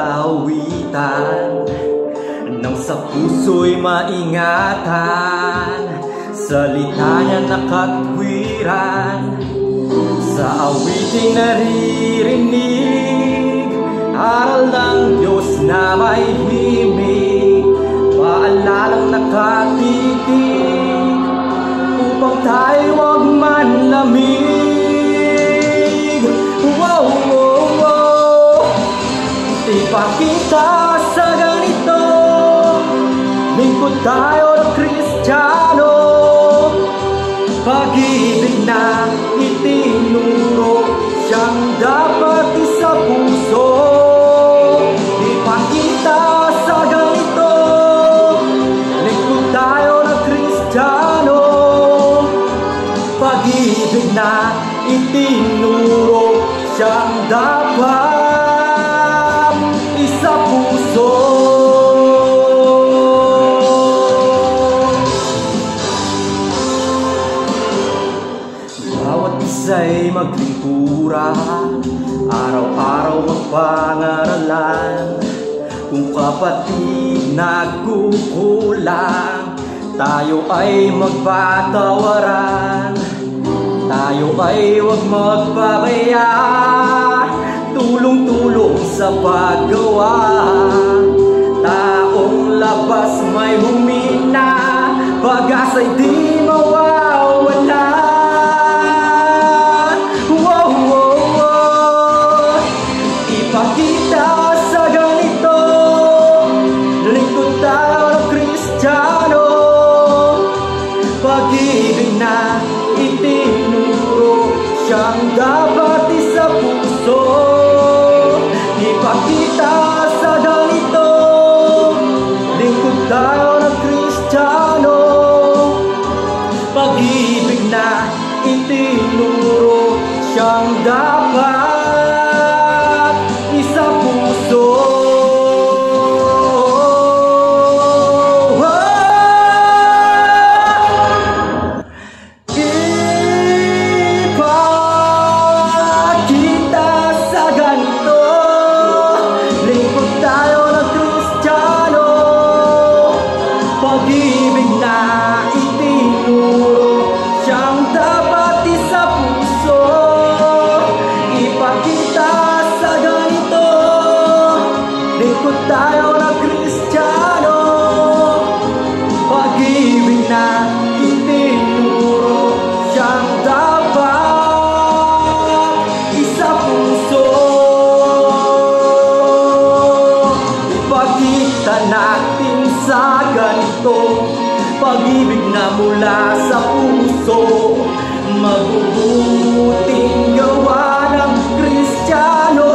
awitan nang sa puso'y maingatan, salita niya nakatwiran, sa awiting naririnig, aral ng Diyos na may himig, paalalang nakatitig, upang tayo wag manlamig. Wow, wow, wow. Ipakita sa ganito, lingkod tayo ng Kristiyano, pag-ibig na itinuro, siyang dapat isa puso. Ipakita sa ganito, lingkod tayo ng Kristiyano, pag-ibig na itinuro, siyang dapat isa puso. Bawat isa'y maglingkuran, araw-araw magpangaralan. Kung kapatid nagkukulang, tayo ay magpatawaran. Tayo ay huwag magpabaya, tulong-tulong sa paggawa. Taong labas may humina, pag-asa'y di mawawala. Wow, wow, wow. Ipakita sa ganito, lingkod tayo ng Kristiyano, pag-ibig na itinuro, siyang dapat isa puso. Ipakita sa ganito, lingkod tayo ng Kristiyano, pag-ibig na itinuro, siyang dapat isa puso. Pag-ibig na itinuro, siyang dapat isa puso. Ipakita sa ganito, lingkod tayo ng Kristiyano, pag-ibig na itinuro, siyang dapat isa puso. Ipakita natin sa ganito, pag-ibig na mula sa puso, mabubuting gawa ng Kristiyano.